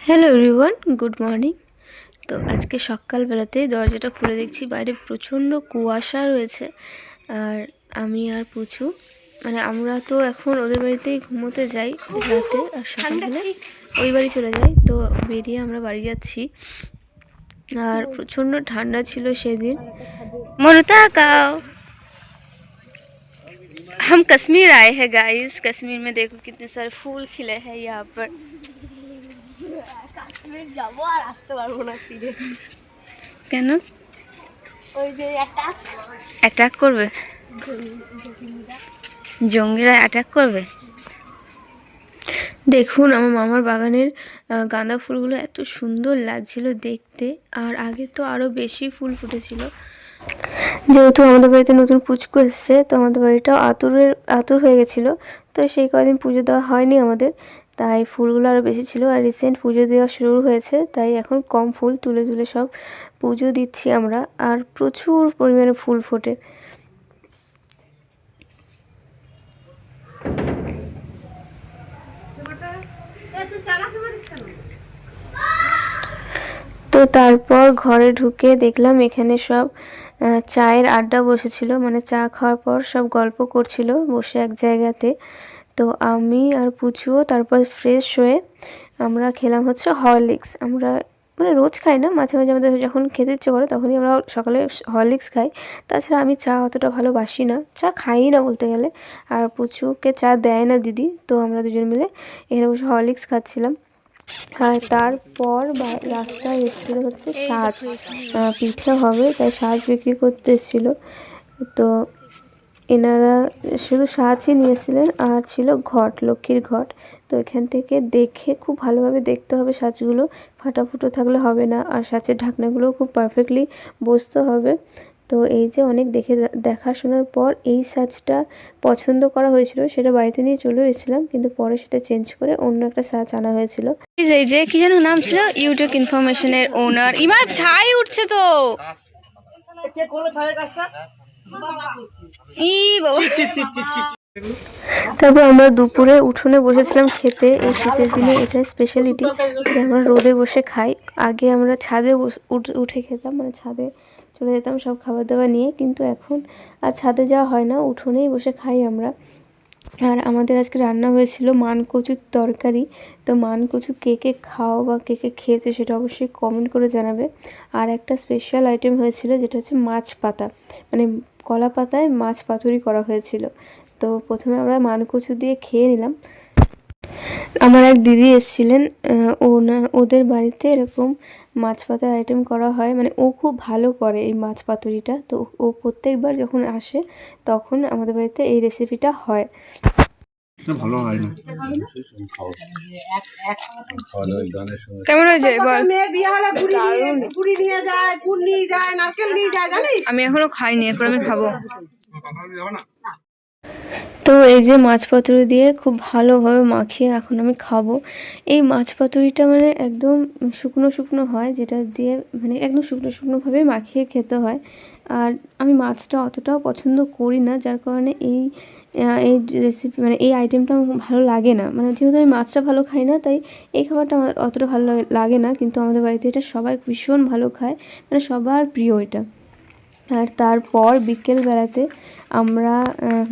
Hello everyone, good morning. তো আজকে সকালবেলাতেই দরজাটা খুলে দেখছি বাইরে প্রচণ্ড কুয়াশা রয়েছে। আর আমি আর পুচু আমরা তো এখন ওদের বাড়িতেই ঘুমোতে যাই রাতে, আর সকালবেলা ওই বাড়ি চলে যাই। তো বেরিয়ে আমরা বাড়ি যাচ্ছি। আর প্রচণ্ড ঠান্ডা ছিল সেদিন। মনতা কাও हम कश्मीर आए हैं गाइस। कश्मीर में देखो कितने सारे फूल खिले हैं यहाँ पर। কাশ্মীর যাবো আর আসতে পারবো না ফিরে। কেন? ওই যে অ্যাটাক করবে, জঙ্গিরা অ্যাটাক করবে। দেখুন আমার মামার বাগানের গাঁদা ফুলগুলো এত সুন্দর লাগছিল দেখতে। আর আগে তো আরও বেশি ফুল ফুটেছিল। যেহেতু আমাদের বাড়িতে নতুন পুচকু এসছে, তো আমাদের বাড়িটাও আতুর হয়ে গেছিলো। তো সেই কদিন পুজো দেওয়া হয়নি আমাদের, তাই ফুলগুলো আরও বেশি ছিল। আর রিসেন্ট পুজো দেওয়া শুরু হয়েছে, তাই এখন কম ফুল তুলে তুলে সব পুজো দিচ্ছি আমরা। আর প্রচুর পরিমাণে ফুল ফোটে। তো তারপর ঘরে ঢুকে দেখলাম এখানে সব চায়ের আড্ডা বসেছিল, মানে চা খাওয়ার পর সব গল্প করছিল বসে এক জায়গাতে। তো আমি আর পুচুও তারপর ফ্রেশ হয়ে আমরা খেলাম হচ্ছে হরলিক্স। আমরা রোজ খাই না, মাঝে মাঝে আমাদের যখন খেতে ইচ্ছে করে তখনই আমরা সকালে হরলিক্স খাই। তাছাড়া আমি চা অতটা ভালোবাসি না, চা খাই না বলতে গেলে। আর পুচুকে চা দেয় না দিদি, তো আমরা দুজন মিলে এখানে বসে হরলিক্স খাচ্ছিলাম। আর তারপর রাস্তায় এসেছিলো হচ্ছে সাজ, পিঠে হবে তাই সাজ বিক্রি করতে এসেছিলো। তো এনারা শুধু সাজই নিয়েছিলেন, আর ছিল ঘট, লক্ষ্মীর ঘট। তো এখান থেকে দেখে খুব ভালোভাবে দেখতে হবে সাজগুলো, ফাটাফুটো থাকলে হবে না। আর সাজের ঢাকনাগুলোও খুব পারফেক্টলি বসতে হবে। তো এই যে অনেক দেখাশোনার পর এই সাজটা পছন্দ করা হয়েছিল, সেটা বাড়িতে নিয়ে চলে এসেছিলাম, কিন্তু পরে সেটা চেঞ্জ করে অন্য একটা সাজ আনা হয়েছিল। এই যে কি যেন নাম ছিল, ইউটিউব ইনফরমেশনের ওনার। ইমাম ছাই উঠছে তো। তারপর আমরা দুপুরে উঠোনে বসেছিলাম খেতে। এই শীতের দিনে এটা স্পেশালিটি যে আমরা রোদে বসে খাই। আগে আমরা ছাদে উঠে খেতাম, মানে ছাদে চলে যেতাম সব খাবার দাবার নিয়ে, কিন্তু এখন আর ছাদে যাওয়া হয় না, উঠোনেই বসে খাই আমরা। আর আমাদের আজকে রান্না হয়েছিল মানকচুর তরকারি। তো মানকচু কে কে খাও বা কে কে খেয়েছে সেটা অবশ্যই কমেন্ট করে জানাবে। আর একটা স্পেশাল আইটেম হয়েছিল যেটা হচ্ছে মাছ পাতা, মানে কলা পাতায় মাছ পাতুরি করা হয়েছিল। তো প্রথমে আমরা মানকচু দিয়ে খেয়ে নিলাম। আমার এক দিদি এসেছিলেন, ওদের বাড়িতে এরকম মাছ পাতার আইটেম করা হয়, মানে ও খুব ভালো করে এই মাছ পাতুরিটা। তো ও প্রত্যেকবার যখন আসে তখন আমাদের বাড়িতে এই রেসিপিটা হয়। ভালো হয় না, কেমন হয়েছে বল? আমি এখনো খাইনি, এরপর আমি খাবো। তো এই যে মাছ পাতুরি দিয়ে খুব ভালোভাবে মাখিয়ে এখন আমি খাবো। এই মাছ পাতুরিটা মানে একদম শুকনো শুকনো হয়, যেটা দিয়ে মানে একদম শুকনো শুকনোভাবে মাখিয়ে খেতে হয়। আর আমি মাছটা অতটাও পছন্দ করি না, যার কারণে এই রেসিপি মানে এই আইটেমটা আমার ভালো লাগে না। মানে যেহেতু আমি মাছটা ভালো খাই না, তাই এই খাবারটা আমার অতটা ভালো লাগে না। কিন্তু আমাদের বাড়িতে এটা সবাই ভীষণ ভালো খায়, মানে সবার প্রিয় এটা। আর তারপর বিকেলবেলাতে আমরা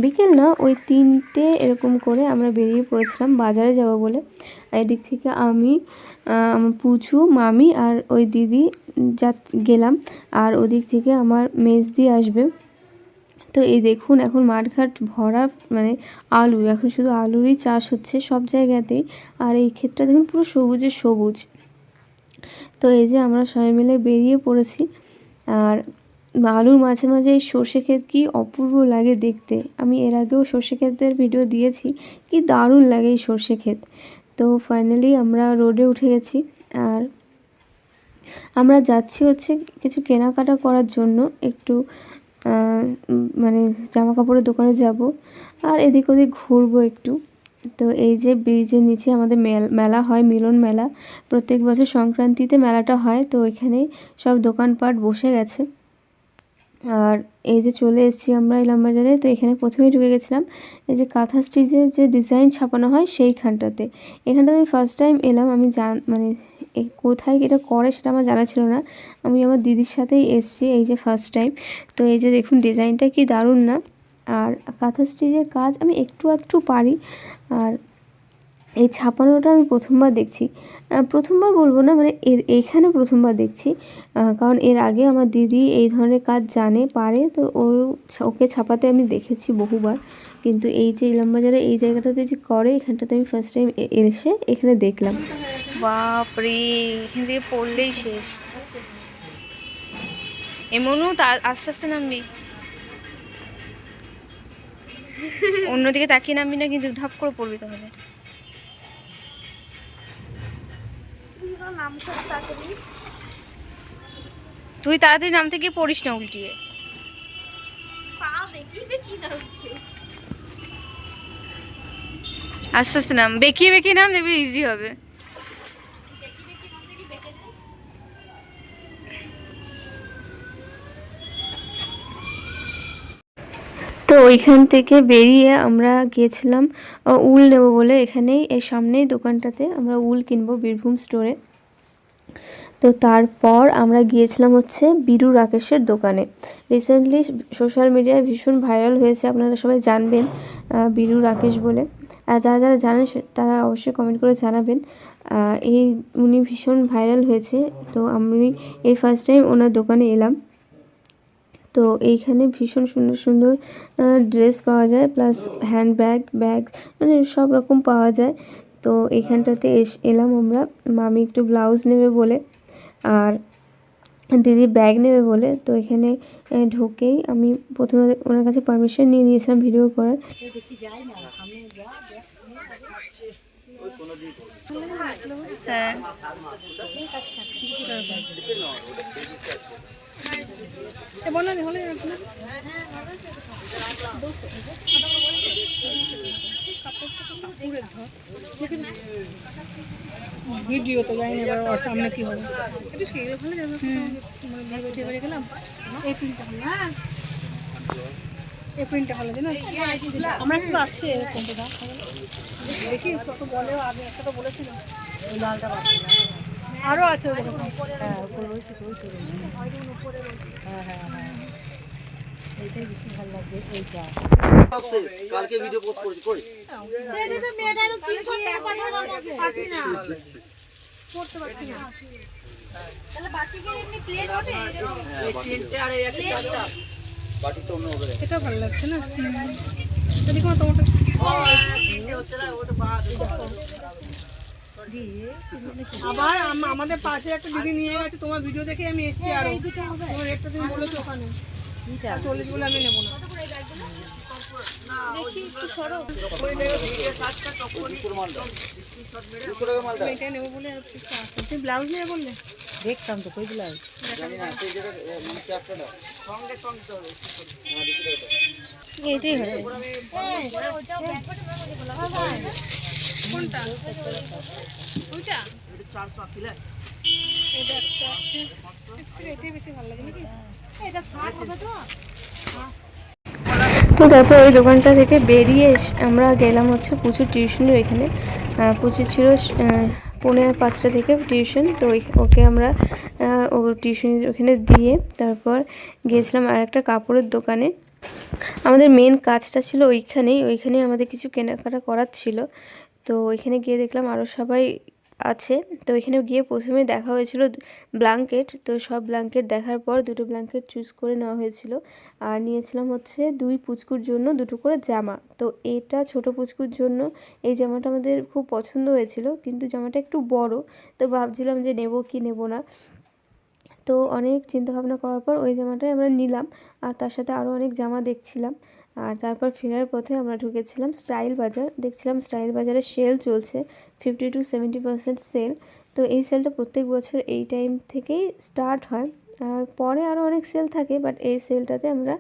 বিকেল না, ওই 3টে এরকম করে আমরা বেরিয়ে পড়েছিলাম বাজারে যাব বলে। এদিক থেকে আমি, আমার পুচু, মামি আর ওই দিদি গেলাম। আর ওদিক থেকে আমার মেজদি আসবে। তো এই দেখুন এখন মাঠঘাট ভরা, মানে আলু, এখন শুধু আলুরই চাষ হচ্ছে সব জায়গাতেই। আর এই ক্ষেতটা দেখুন পুরো সবুজে সবুজ। তো এই যে আমরা সবাই মিলে বেরিয়ে পড়েছি। আর আলুর মাঝে মাঝে এই সর্ষে ক্ষেত কি অপূর্ব লাগে দেখতে। আমি এর আগেও সর্ষে ক্ষেতের ভিডিও দিয়েছি, কি দারুণ লাগে এই সর্ষে ক্ষেত। তো ফাইনালি আমরা রোডে উঠে গেছি। আর আমরা যাচ্ছি হচ্ছে কিছু কেনাকাটা করার জন্য, একটু মানে জামা কাপড়ের দোকানে যাব আর এদিক ওদিক ঘুরবো একটু। তো এই যে ব্রিজের নিচে আমাদের মেলা হয়, মিলন মেলা। প্রত্যেক বছর সংক্রান্তিতে মেলাটা হয়। তো ওইখানেই সব দোকানপাট বসে গেছে। আর এই যে চলে এসেছি আমরা ইলামবাজারে। তো এখানে প্রথমেই ঢুকে গেছিলাম এই যে কাঁথা স্টিচের যে ডিজাইন ছাপানো হয় সেইখানটাতে। এখানটাতে আমি ফার্স্ট টাইম এলাম, আমি মানে কোথায় এটা করে সেটা আমার জানা ছিল না। আমি আমার দিদির সাথেই এসেছি এই যে ফার্স্ট টাইম। তো এই যে দেখুন ডিজাইনটা কি দারুণ না। আর কাঁথা স্টিচের কাজ আমি একটু আধটু পারি। আর এই ছাপানোটা আমি প্রথমবার দেখছি। প্রথমবার বলবো না, মানে এইখানে প্রথমবার দেখছি। কারণ এর আগে আমার দিদি এই ধরনের কাজ জানে, পারে, তো ওকে ছাপাতে আমি দেখেছি বহুবার। কিন্তু এই যে ইলামবাজারে এই জায়গাটাতে যে করে, এখানটাতে আমি ফার্স্ট টাইম এসে এখানে দেখলাম। বাপরে, এখান থেকে পড়লেই শেষ। এমনও তার আস্তে আস্তে নামবি, অন্যদিকে তাকিয়ে নামবি না, কিন্তু ধাপ করে পড়বি তাহলে। তুই তাড়াতাড়ি নামতে গিয়ে পড়িস না উল্টিয়ে। আস্তে আস্তে নাম, বেঁকিয়ে বেঁকিয়ে নাম, দেখবি ইজি হবে। তো ওইখান থেকে বেরিয়ে আমরা গিয়েছিলাম উল নেব বলে। এখানেই এই সামনেই দোকানটাতে আমরা উল কিনবো, বীরভূম স্টোরে। তো তারপর আমরা গিয়েছিলাম হচ্ছে বীরু রাকেশের দোকানে। রিসেন্টলি সোশ্যাল মিডিয়ায় ভীষণ ভাইরাল হয়েছে, আপনারা সবাই জানবেন বীরু রাকেশ বলে। যারা যারা জানেন তারা অবশ্যই কমেন্ট করে জানাবেন। উনি ভীষণ ভাইরাল হয়েছে। তো আমি এই ফার্স্ট টাইম ওনার দোকানে এলাম। তো এইখানে ভীষণ সুন্দর সুন্দর ড্রেস পাওয়া যায়, প্লাস হ্যান্ডব্যাগ, ব্যাগ, মানে সব রকম পাওয়া যায়। তো এইখানটাতে এলাম আমরা। মামি একটু ব্লাউজ নেবে বলে, আর দিদি ব্যাগ নেবে বলে। তো এখানে ঢুকেই আমি প্রথমে ওনার কাছে পারমিশন নিয়ে নিয়েছিলাম ভিডিও করার। হ্যাঁ, ভিডিও তো জানি না এবার ওর সামনে কি হবে। একটু সেই ভালো যাবে, বেঠে বেড়ে গেলাম। এই প্রিন্টটা ভালো, হ্যাঁ এই প্রিন্টটা ভালো জানো। আমরা একটু আছে এরকম তো দেখি কত বলে। আগে একটা তো বলেছিল ওই লালটা পাচ্ছিলাম, আরও আছে ওই দেখো। হ্যাঁ উপরে রয়েছে তো, হ্যাঁ হ্যাঁ হ্যাঁ, এইটাই বেশি ভালো লাগবে এইটা। কালকে ভিডিও পোস্ট করেছি কই মেয়েটা তো 300 টাকা পাঠালো আমাকে, পাচ্ছি না, করতে পারছি না। তাহলে বাকিদের এমনি প্লেট হবে, এই তিনটে আর এই একটা বাটি তো অন্য হবে। এটা ভালো লাগছে না। যদি কোনো তোমার আবার আমাদের পাশে একটা দিদি নিয়ে গেছে, তোমার ভিডিও দেখে আমি এসেছি। আর তোমার রেটটা তুমি বলেছো ওখানে 40 বলে আমি নেবো না। এটাই নেবো বলে তুমি ব্লাউজ নেবে বললে, দেখতাম তো কই ব্লাউজ। এইটাই হবে। কোনটা ওইটা? এটা একটা আছে, এটাই বেশি ভালো লাগে নাকি? এটা 60 হবে তো। তো তারপর ওই দোকানটা থেকে বেরিয়ে আমরা গেলাম হচ্ছে পুচুর টিউশনের এখানে। পুচু ছিল 4:45 থেকে টিউশন। তো ওকে আমরা ও টিউশনের ওখানে দিয়ে তারপর গিয়েছিলাম আর একটা কাপড়ের দোকানে। আমাদের মেন কাজটা ছিল ওইখানেই আমাদের কিছু কেনাকাটা করার ছিল। তো ওইখানে গিয়ে দেখলাম আরও সবাই আছে। তো ওইখানে গিয়ে প্রথমে দেখা হয়েছিল ব্ল্যাঙ্কেট। তো সব ব্ল্যাঙ্কেট দেখার পর দুটো ব্ল্যাঙ্কেট চুজ করে নেওয়া হয়েছিল। আর নিয়েছিলাম হচ্ছে 2 পুচকুর জন্য 2টো করে জামা। তো এটা ছোট পুচকুর জন্য এই জামাটা আমাদের খুব পছন্দ হয়েছিল, কিন্তু জামাটা একটু বড়। তো ভাবছিলাম যে নেব কি নেব না। তো অনেক চিন্তাভাবনা করার পর ওই জামাটাই আমরা নিলাম। আর তার সাথে আরও অনেক জামা দেখছিলাম। আর তারপর ফেরার পথে আমরা ঢুকেছিলাম স্টাইল বাজার। দেখছিলাম স্টাইল বাজারে সেল চলছে, 50 to 70% সেল। তো এই সেলটা প্রত্যেক বছর এই টাইম থেকেই স্টার্ট হয়। আর পরে আরও অনেক সেল থাকে, বাট এই সেলটাতে আমরা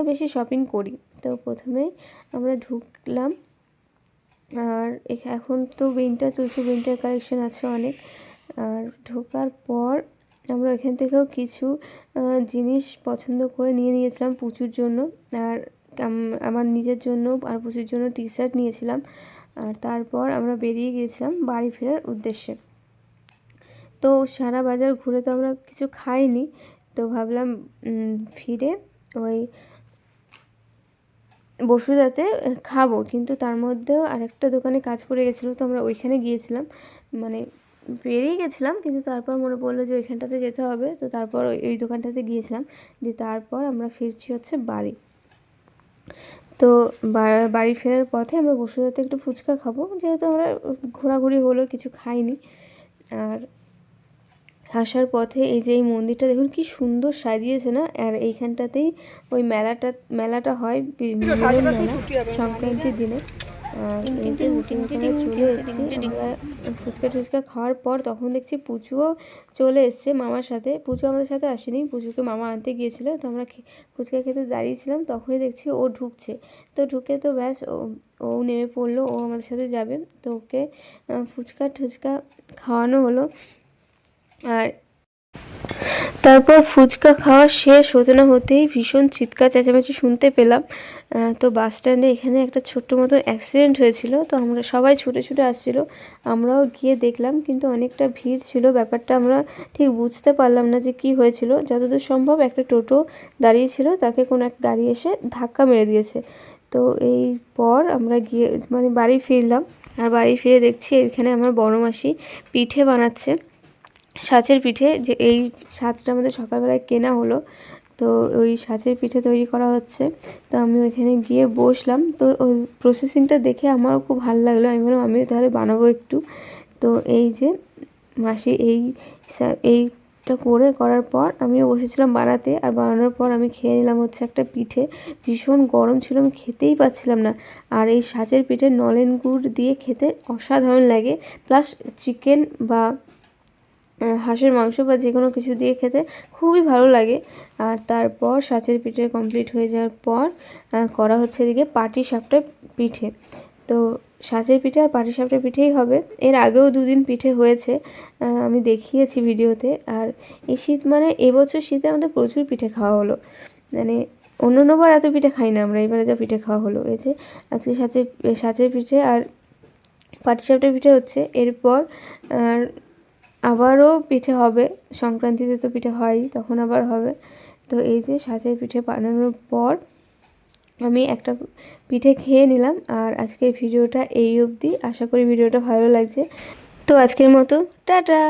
বেশি শপিং করি। তো প্রথমেই আমরা ঢুকলাম। আর এখন তো উইন্টার চলছে, উইন্টার কালেকশন আছে অনেক। আর ঢোকার পর আমরা এখান থেকেও কিছু জিনিস পছন্দ করে নিয়ে নিয়েছিলাম পুচুর জন্য। আর আমার নিজের জন্য আর পুচুর জন্য টি শার্ট নিয়েছিলাম। আর তারপর আমরা বেরিয়ে গিয়েছিলাম বাড়ি ফেরার উদ্দেশ্যে। তো তো সারা বাজার ঘুরে তো আমরা কিছু খাইনি, তো ভাবলাম ফিরে ওই বসুদাতে খাবো, কিন্তু তার মধ্যেও আরেকটা দোকানে কাজ পড়ে গেছিলো, তো আমরা ওইখানে গিয়েছিলাম, মানে বেরিয়ে গেছিলাম, কিন্তু তারপর মনে পড়লো যে ওইখানটাতে যেতে হবে, তো তারপর ওই দোকানটাতে গিয়েছিলাম, দিয়ে তারপর আমরা ফিরছি হচ্ছে বাড়ি। তো বাড়ি ফেরার পথে আমরা বসুধাতে একটু ফুচকা খাবো, যেহেতু আমরা ঘোরাঘুরি হলো, কিছু খাইনি। আর আসার পথে এই যে এই মন্দিরটা দেখুন কি সুন্দর সাজিয়েছে না, আর এইখানটাতেই ওই মেলাটা হয়, মিলন মেলা, সংক্রান্তির দিনে। আর এই যে হুটিমুটি আমরা চলে এসেছি, আমরা ফুচকা টুচকা খাওয়ার পর তখন দেখছি পুচুও চলে এসছে মামার সাথে। পুচু আমাদের সাথে আসেনি, পুচুকে মামা আনতে গিয়েছিলো, তো আমরা ফুচকা খেতে দাঁড়িয়েছিলাম, তখনই দেখছি ও ঢুকছে। তো ঢুকে তো ব্যাস ও নেমে পড়লো, ও আমাদের সাথে যাবে, তো ওকে ফুচকা টুচকা খাওয়ানো হলো। আর তারপর ফুচকা খাওয়া শেষ হতে না হতেই ভীষণ চিৎকার চেঁচামেচি শুনতে পেলাম। তো বাস স্ট্যান্ডে এখানে একটা ছোট্ট মতো অ্যাক্সিডেন্ট হয়েছিল, তো আমরা সবাই ছুটে ছুটে আসছিলো, আমরাও গিয়ে দেখলাম, কিন্তু অনেকটা ভিড় ছিল, ব্যাপারটা আমরা ঠিক বুঝতে পারলাম না যে কি হয়েছিল। যতদূর সম্ভব একটা টোটো দাঁড়িয়েছিল, তাকে কোনো এক গাড়ি এসে ধাক্কা মেরে দিয়েছে। তো এই পর আমরা গিয়ে মানে বাড়ি ফিরলাম, আর বাড়ি ফিরে দেখছি এখানে আমার বড় মাসি পিঠে বানাচ্ছে, সাঁচের পিঠে, যে এই সাঁচটা আমাদের সকালবেলায় কেনা হলো, তো ওই সাঁচের পিঠে তৈরি করা হচ্ছে। তো আমি ওইখানে গিয়ে বসলাম, তো ওই প্রসেসিংটা দেখে আমারও খুব ভালো লাগলো, আমি বললাম আমিও তাহলে বানাবো একটু। তো এই যে মাসি এইটা করার পর আমিও বসেছিলাম বানাতে, আর বানানোর পর আমি খেয়ে নিলাম হচ্ছে একটা পিঠে, ভীষণ গরম ছিল, আমি খেতেই পাচ্ছিলাম না। আর এই সাঁচের পিঠে নলেন গুড় দিয়ে খেতে অসাধারণ লাগে, প্লাস চিকেন বা হাঁসের মাংস বা যে কোনো কিছু দিয়ে খেতে খুবই ভালো লাগে। আর তারপর সাঁচের পিঠে কমপ্লিট হয়ে যাওয়ার পর করা হচ্ছে এদিকে পাটিসাপটা পিঠে। তো সাঁচের পিঠে আর পাটিসাপটা পিঠেই হবে, এর আগেও 2 দিন পিঠে হয়েছে, আমি দেখিয়েছি ভিডিওতে। আর এই শীত মানে এবছর শীতে আমাদের প্রচুর পিঠে খাওয়া হলো, মানে অন্যান্যবার এত পিঠে খাই না আমরা, এবারে যা পিঠে খাওয়া হলো। এই যে আজকে সাঁচের পিঠে আর পাটিসাপটা পিঠে হচ্ছে, এরপর আর আবারও পিঠে হবে, সংক্রান্তিতে তো পিঠে হয়ই, তখন আবার হবে। তো এই যে সাঁচের পিঠে বানানোর পর আমি একটা পিঠে খেয়ে নিলাম। আর আজকের ভিডিওটা এই অবধি, আশা করি ভিডিওটা ভালো লাগছে। তো আজকের মতো টাটা।